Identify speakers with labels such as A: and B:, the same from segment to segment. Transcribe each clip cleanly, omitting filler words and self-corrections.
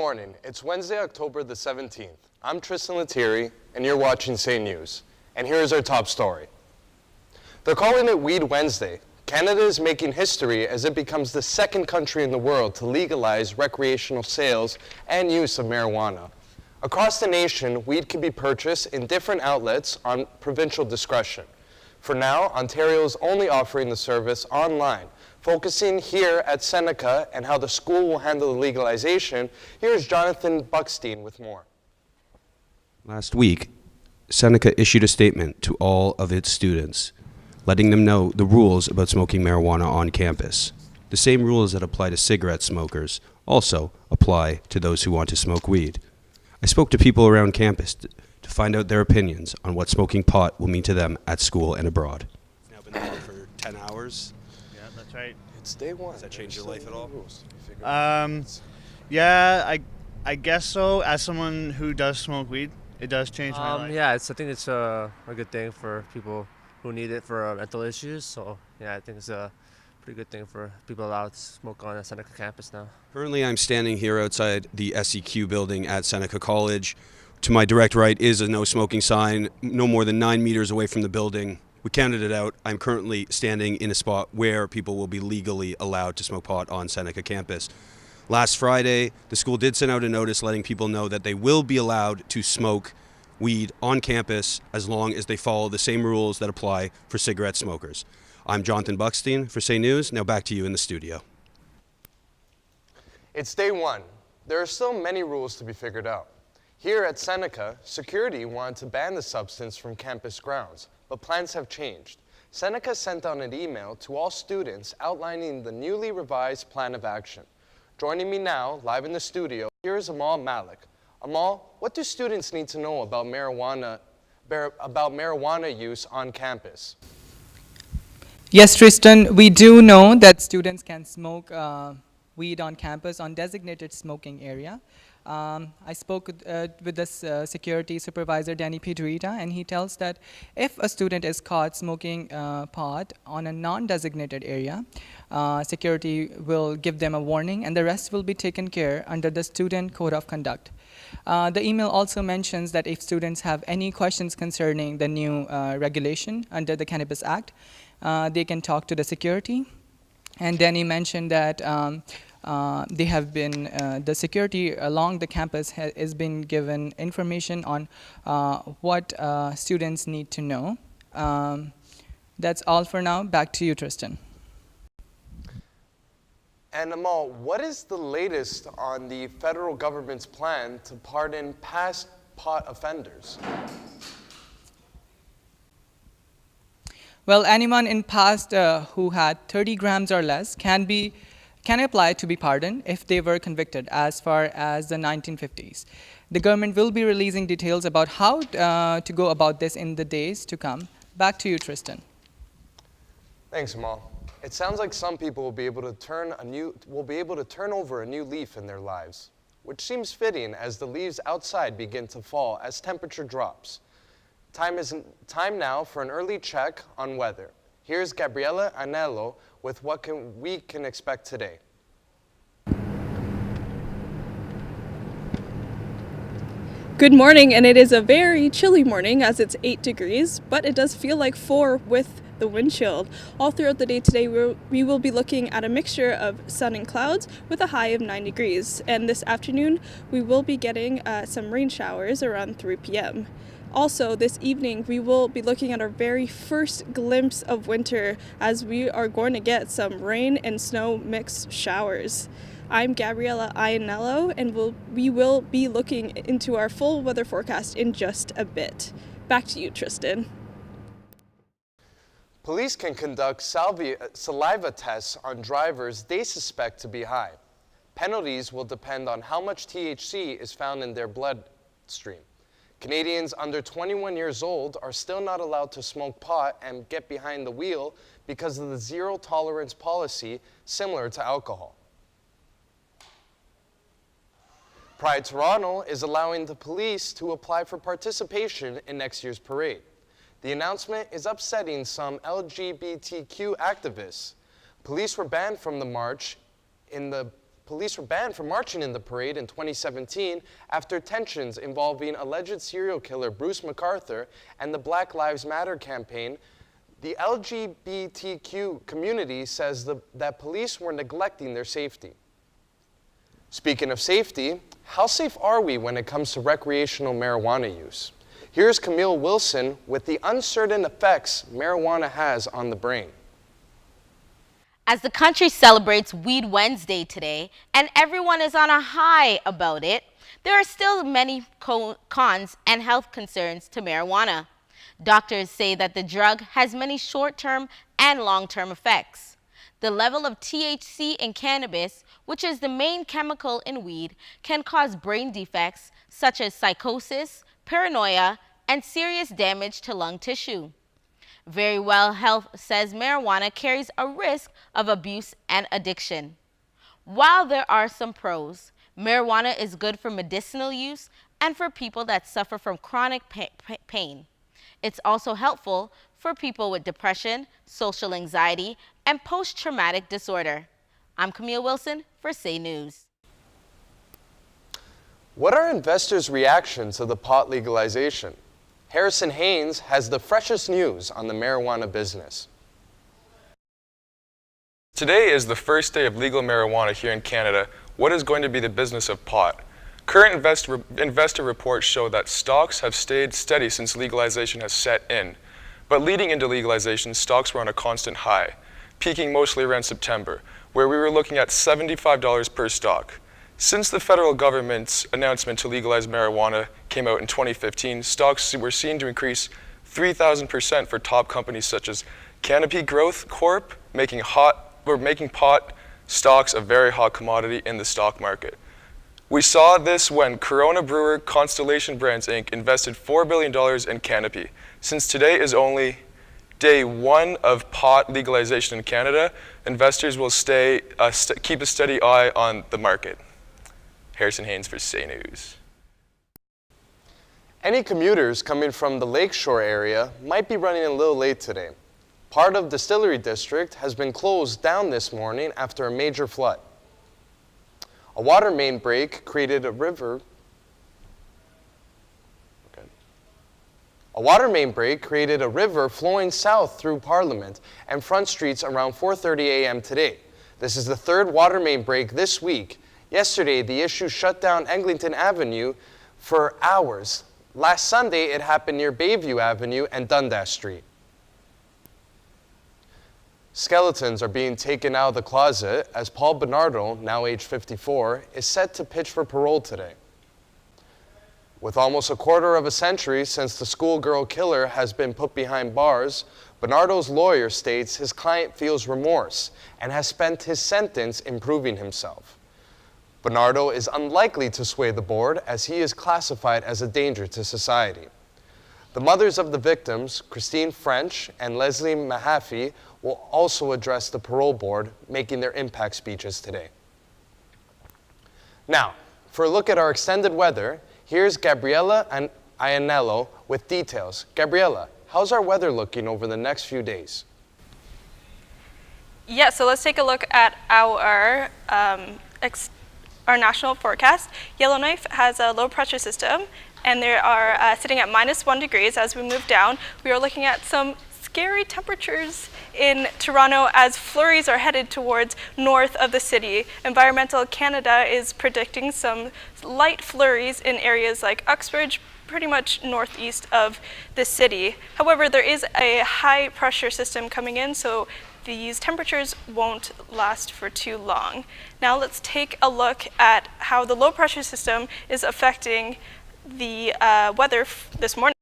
A: morning. It's Wednesday, October the 17th. I'm Tristan Lethierry, and you're watching Say News. And here's our top story. They're calling it Weed Wednesday. Canada is making history as it becomes the second country in the world to legalize recreational sales and use of marijuana. Across the nation, weed can be purchased in different outlets on provincial discretion. For now, Ontario is only offering the service online. Focusing here at Seneca and how the school will handle the legalization, here's Jonathan Buckstein with more.
B: Last week, Seneca issued a statement to all of its students, letting them know the rules about smoking marijuana on campus. The same rules that apply to cigarette smokers also apply to those who want to smoke weed. I spoke to people around campus to find out their opinions on what smoking pot will mean to them at school and abroad. Now been out for 10 hours.
C: Yeah, that's right.
A: It's day one.
B: Does that change your life at all?
C: Yeah, I guess so. As someone who does smoke weed, it does change my life.
D: Yeah, I think it's a good thing for people who need it for mental issues. So yeah, I think it's a pretty good thing for people allowed to smoke on the Seneca campus now.
B: Currently, I'm standing here outside the SEQ building at Seneca College. To my direct right is a no smoking sign, no more than 9 meters away from the building. We counted it out. I'm currently standing in a spot where people will be legally allowed to smoke pot on Seneca campus. Last Friday, the school did send out a notice letting people know that they will be allowed to smoke weed on campus as long as they follow the same rules that apply for cigarette smokers. I'm Jonathan Buckstein for Say News. Now back to you in the studio.
A: It's day one. There are still many rules to be figured out. Here at Seneca, security wanted to ban the substance from campus grounds, but plans have changed. Seneca sent out an email to all students outlining the newly revised plan of action. Joining me now, live in the studio, here is Amal Malik. Amal, what do students need to know about marijuana use on campus?
E: Yes, Tristan, we do know that students can smoke weed on campus on designated smoking area. I spoke with this security supervisor, Danny Pedrita, and he tells that if a student is caught smoking pot on a non-designated area, security will give them a warning and the rest will be taken care under the student code of conduct. The email also mentions that if students have any questions concerning the new regulation under the Cannabis Act, they can talk to the security. And Danny mentioned that they have been, the security along the campus has been given information on what students need to know. That's all for now. Back to you, Tristan.
A: And Amal, what is the latest on the federal government's plan to pardon past pot offenders?
E: Well, anyone in past who had 30 grams or less can apply to be pardoned if they were convicted as far as the 1950s. The government will be releasing details about how to go about this in the days to come. Back to you, Tristan.
A: Thanks, Amal. It sounds like some people will be able to turn over a new leaf in their lives, which seems fitting as the leaves outside begin to fall as temperature drops. Time now for an early check on weather. Here's Gabriela Anello with what we can expect today.
F: Good morning, and it is a very chilly morning as it's 8 degrees, but it does feel like 4 with the wind chill. All throughout the day today, we will be looking at a mixture of sun and clouds with a high of 9 degrees. And this afternoon, we will be getting some rain showers around 3 p.m. Also, this evening, we will be looking at our very first glimpse of winter as we are going to get some rain and snow mixed showers. I'm Gabriela Ianello, and we will be looking into our full weather forecast in just a bit. Back to you, Tristan.
A: Police can conduct saliva tests on drivers they suspect to be high. Penalties will depend on how much THC is found in their bloodstream. Canadians under 21 years old are still not allowed to smoke pot and get behind the wheel because of the zero tolerance policy similar to alcohol. Pride Toronto is allowing the police to apply for participation in next year's parade. The announcement is upsetting some LGBTQ activists. Police were banned from the march in the police were banned from marching in the parade in 2017 after tensions involving alleged serial killer Bruce MacArthur and the Black Lives Matter campaign. The LGBTQ community says that police were neglecting their safety. Speaking of safety, how safe are we when it comes to recreational marijuana use? Here's Camille Wilson with the uncertain effects marijuana has on the brain.
G: As the country celebrates Weed Wednesday today, and everyone is on a high about it, there are still many cons and health concerns to marijuana. Doctors say that the drug has many short-term and long-term effects. The level of THC in cannabis, which is the main chemical in weed, can cause brain defects such as psychosis, paranoia, and serious damage to lung tissue. Verywell Health says marijuana carries a risk of abuse and addiction. While there are some pros, marijuana is good for medicinal use and for people that suffer from chronic pain. It's also helpful for people with depression, social anxiety, and post-traumatic disorder. I'm Camille Wilson for Say News.
A: What are investors' reactions to the pot legalization? Harrison Haynes has the freshest news on the marijuana business.
H: Today is the first day of legal marijuana here in Canada. What is going to be the business of pot? Current investor reports show that stocks have stayed steady since legalization has set in. But leading into legalization, stocks were on a constant high, peaking mostly around September, where we were looking at $75 per stock. Since the federal government's announcement to legalize marijuana came out in 2015, stocks were seen to increase 3,000% for top companies such as Canopy Growth Corp, making pot stocks a very hot commodity in the stock market. We saw this when Corona Brewer Constellation Brands Inc. invested $4 billion in Canopy. Since today is only day one of pot legalization in Canada, investors will keep a steady eye on the market. Harrison Haynes for Say News.
A: Any commuters coming from the Lakeshore area might be running a little late today. Part of Distillery District has been closed down this morning after a major flood. A water main break created a river. A water main break created a river flowing south through Parliament and Front Streets around 4:30 a.m. today. This is the third water main break this week. Yesterday, the issue shut down Eglinton Avenue for hours. Last Sunday, it happened near Bayview Avenue and Dundas Street. Skeletons are being taken out of the closet as Paul Bernardo, now age 54, is set to pitch for parole today. With almost a quarter of a century since the schoolgirl killer has been put behind bars, Bernardo's lawyer states his client feels remorse and has spent his sentence improving himself. Bernardo is unlikely to sway the board as he is classified as a danger to society. The mothers of the victims, Christine French and Leslie Mahaffey, will also address the parole board, making their impact speeches today. Now, for a look at our extended weather, here's Gabriela and Ianello with details. Gabriela, how's our weather looking over the next few days?
F: Yeah, so let's take a look at our national forecast. Yellowknife has a low pressure system, and they are sitting at -1 degrees. As we move down, we are looking at some scary temperatures in Toronto as flurries are headed towards north of the city. Environmental Canada is predicting some light flurries in areas like Uxbridge, pretty much northeast of the city. However, there is a high pressure system coming in, so these temperatures won't last for too long. Now let's take a look at how the low pressure system is affecting the weather this morning.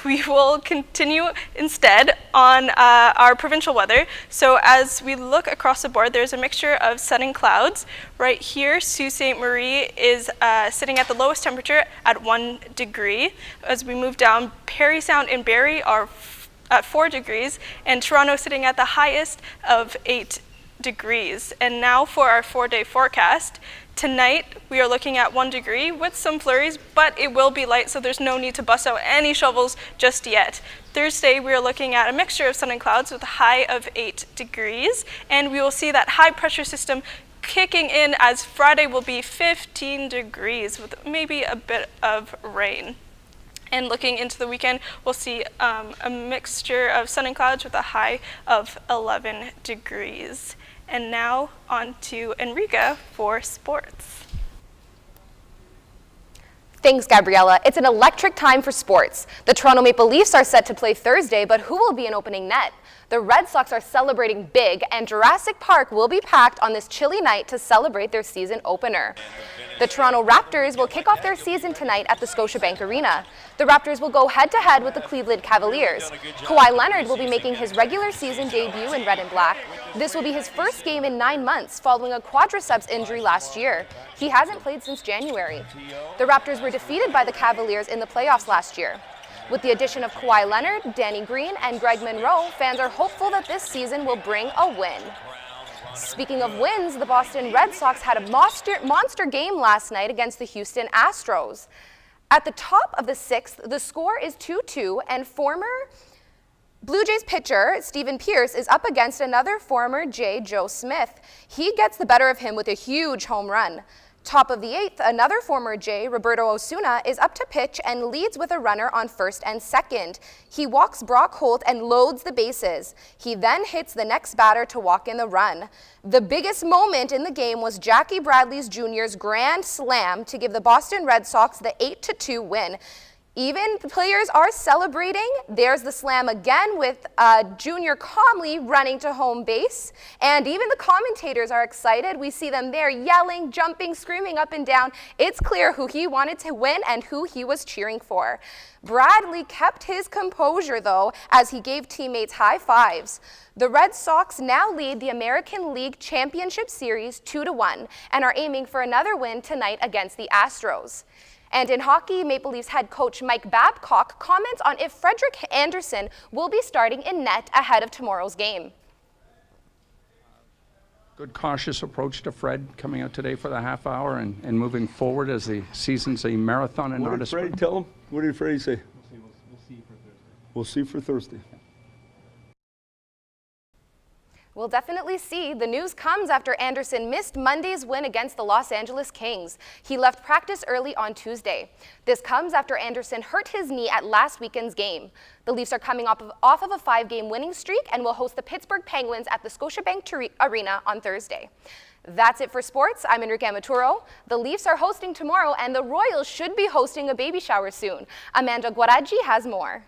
F: We will continue instead on our provincial weather. So as we look across the board, there's a mixture of sun and clouds. Right here, Sault Ste. Marie is sitting at the lowest temperature at 1 degree. As we move down, Parry Sound and Barrie are at 4 degrees, and Toronto sitting at the highest of 8 degrees. And now for our 4-day forecast. Tonight, we are looking at 1 degree with some flurries, but it will be light, so there's no need to bust out any shovels just yet. Thursday, we are looking at a mixture of sun and clouds with a high of 8 degrees, and we will see that high pressure system kicking in as Friday will be 15 degrees with maybe a bit of rain. And looking into the weekend, we'll see a mixture of sun and clouds with a high of 11 degrees. And now on to Enrica for sports.
I: Thanks, Gabriella. It's an electric time for sports. The Toronto Maple Leafs are set to play Thursday, but who will be in opening net? The Red Sox are celebrating big, and Jurassic Park will be packed on this chilly night to celebrate their season opener. The Toronto Raptors will kick off their season tonight at the Scotiabank Arena. The Raptors will go head-to-head with the Cleveland Cavaliers. Kawhi Leonard will be making his regular season debut in red and black. This will be his first game in 9 months following a quadriceps injury last year. He hasn't played since January. The Raptors were defeated by the Cavaliers in the playoffs last year. With the addition of Kawhi Leonard, Danny Green, and Greg Monroe, fans are hopeful that this season will bring a win. Speaking of wins, the Boston Red Sox had a monster game last night against the Houston Astros. At the top of the sixth, the score is 2-2, and former Blue Jays pitcher Steven Pearce is up against another former Jay, Joe Smith. He gets the better of him with a huge home run. Top of the eighth, another former Jay, Roberto Osuna, is up to pitch and leads with a runner on first and second. He walks Brock Holt and loads the bases. He then hits the next batter to walk in the run. The biggest moment in the game was Jackie Bradley Jr.'s grand slam to give the Boston Red Sox the 8-2 win. Even the players are celebrating. There's the slam again with Junior calmly running to home base. And even the commentators are excited. We see them there yelling, jumping, screaming up and down. It's clear who he wanted to win and who he was cheering for. Bradley kept his composure, though, as he gave teammates high fives. The Red Sox now lead the American League Championship Series 2-1 and are aiming for another win tonight against the Astros. And in hockey, Maple Leafs head coach Mike Babcock comments on if Frederik Andersen will be starting in net ahead of tomorrow's game.
J: Good cautious approach to Fred coming out today for the half hour and moving forward as the season's a marathon and not a sprint.
K: What did Freddie tell him? What did Freddie say? We'll see for Thursday.
I: We'll definitely see. The news comes after Andersen missed Monday's win against the Los Angeles Kings. He left practice early on Tuesday. This comes after Andersen hurt his knee at last weekend's game. The Leafs are coming off of a 5-game winning streak and will host the Pittsburgh Penguins at the Scotiabank Arena on Thursday. That's it for sports. I'm Enrique Amaturo. The Leafs are hosting tomorrow, and the Royals should be hosting a baby shower soon. Amanda Guaraggi has more.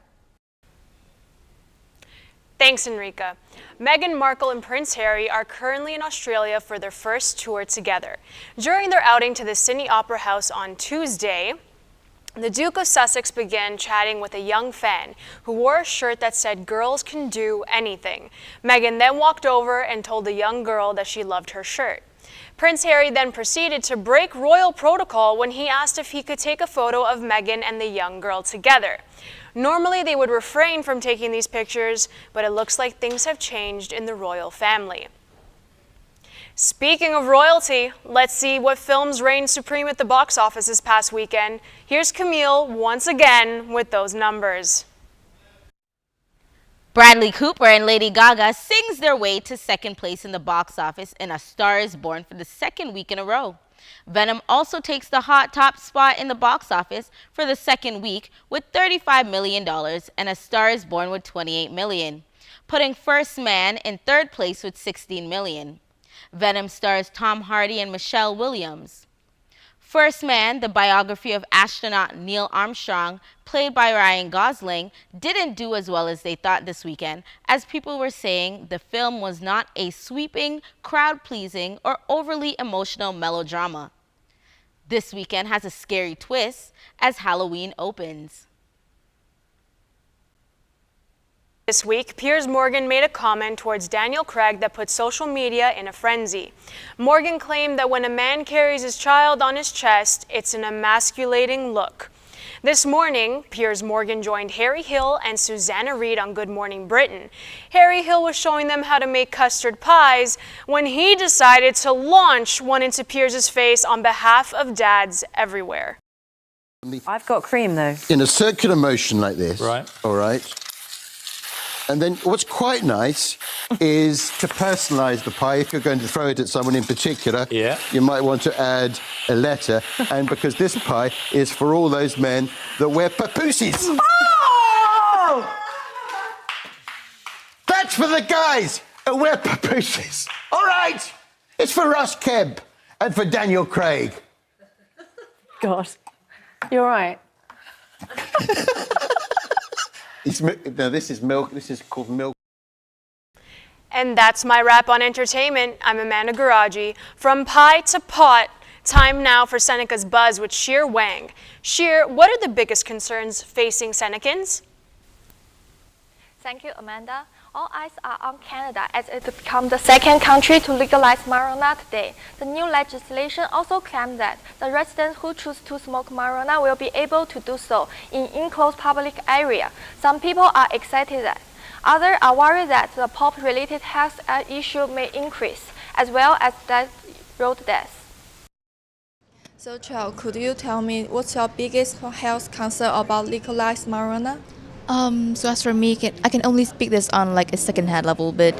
L: Thanks, Enrica. Meghan Markle and Prince Harry are currently in Australia for their first tour together. During their outing to the Sydney Opera House on Tuesday, the Duke of Sussex began chatting with a young fan who wore a shirt that said, "Girls can do anything." Meghan then walked over and told the young girl that she loved her shirt. Prince Harry then proceeded to break royal protocol when he asked if he could take a photo of Meghan and the young girl together. Normally, they would refrain from taking these pictures, but it looks like things have changed in the royal family. Speaking of royalty, let's see what films reigned supreme at the box office this past weekend. Here's Camille once again with those numbers.
G: Bradley Cooper and Lady Gaga sings their way to second place in the box office in A Star is Born for the second week in a row. Venom also takes the hot top spot in the box office for the second week with $35 million and A Star is Born with $28 million, putting First Man in third place with $16 million. Venom stars Tom Hardy and Michelle Williams. First Man, the biography of astronaut Neil Armstrong, played by Ryan Gosling, didn't do as well as they thought this weekend, as people were saying the film was not a sweeping, crowd-pleasing, or overly emotional melodrama. This weekend has a scary twist as Halloween opens.
L: This week, Piers Morgan made a comment towards Daniel Craig that put social media in a frenzy. Morgan claimed that when a man carries his child on his chest, it's an emasculating look. This morning, Piers Morgan joined Harry Hill and Susanna Reid on Good Morning Britain. Harry Hill was showing them how to make custard pies when he decided to launch one into Piers' face on behalf of dads everywhere.
M: I've got cream though.
N: In a circular motion like this.
K: Right.
N: All right. And then what's quite nice is to personalise the pie. If you're going to throw it at someone in particular, you might want to add a letter. And because this pie is for all those men that wear papooses.
M: Oh!
N: That's for the guys that wear papooses. All right. It's for Russ Kemp and for Daniel Craig.
M: God, you're right.
N: No, this is milk. This is called milk.
L: And that's my wrap on entertainment. I'm Amanda Garaji. From pie to pot, time now for Seneca's Buzz with Sheer Wang. Sheer, what are the biggest concerns facing Senecans?
O: Thank you, Amanda. All eyes are on Canada as it becomes the second country to legalize marijuana today. The new legislation also claims that the residents who choose to smoke marijuana will be able to do so in enclosed public area. Some people are excited that. Others are worried that the pop-related health issue may increase, as well as that road deaths.
P: So, Chow, could you tell me what's your biggest health concern about legalized marijuana?
Q: So as for me, I can only speak this on like a second-hand level, but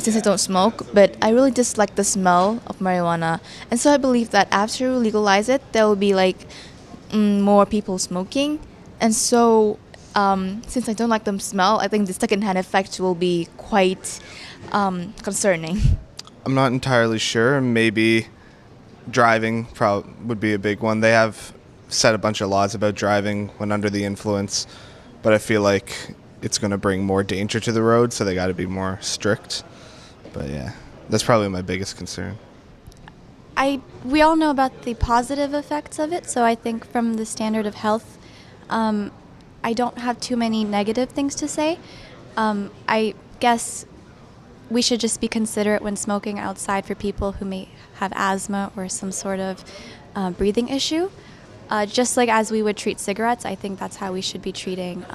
Q: since I don't smoke, but I really dislike the smell of marijuana, and so I believe that after we legalize it, there will be like more people smoking, and so since I don't like the smell, I think the second-hand effect will be quite concerning.
R: I'm not entirely sure. Maybe driving would be a big one. They have set a bunch of laws about driving when under the influence. But I feel like it's going to bring more danger to the road, so they got to be more strict. But yeah, that's probably my biggest concern.
S: We all know about the positive effects of it, so I think from the standard of health, I don't have too many negative things to say. I guess we should just be considerate when smoking outside for people who may have asthma or some sort of breathing issue. Just like as we would treat cigarettes, I think that's how we should be treating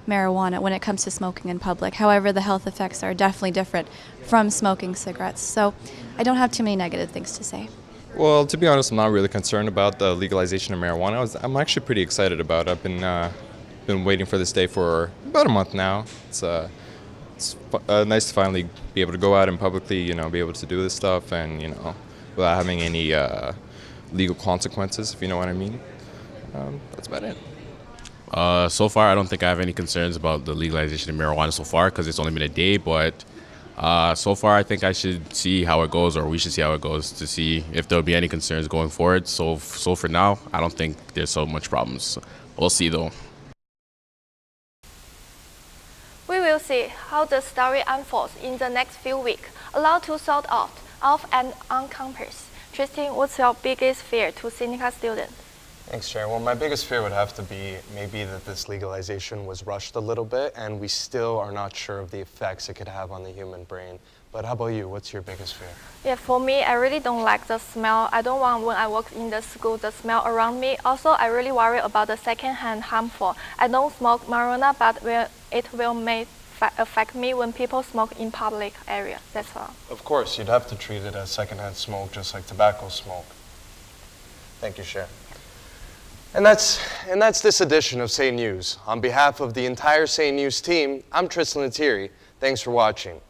S: marijuana when it comes to smoking in public. However, the health effects are definitely different from smoking cigarettes. So I don't have too many negative things to say.
T: Well, to be honest, I'm not really concerned about the legalization of marijuana. I'm actually pretty excited about it. I've been waiting for this day for about a month now. It's nice to finally be able to go out and publicly, be able to do this stuff and, without having any legal consequences, if you know what I mean. That's about it.
U: So far, I don't think I have any concerns about the legalization of marijuana so far because it's only been a day, but so far I think I should see how it goes, or we should see how it goes to see if there'll be any concerns going forward. So for now, I don't think there's so much problems. We'll see though.
O: We will see how the story unfolds in the next few weeks. Allowed to sort out off and on campus. Tristan, what's your biggest fear to Seneca students?
A: Thanks, Sharon. Well, my biggest fear would have to be maybe that this legalization was rushed a little bit and we still are not sure of the effects it could have on the human brain. But how about you? What's your biggest fear?
O: Yeah, for me, I really don't like the smell. I don't want when I work in the school, the smell around me. Also, I really worry about the secondhand harmful. I don't smoke marijuana, but it will may affect me when people smoke in public areas. That's all.
A: Of course, you'd have to treat it as secondhand smoke, just like tobacco smoke. Thank you, Sharon. And that's this edition of Say News. On behalf of the entire Say News team, I'm Tristan Lettieri. Thanks for watching.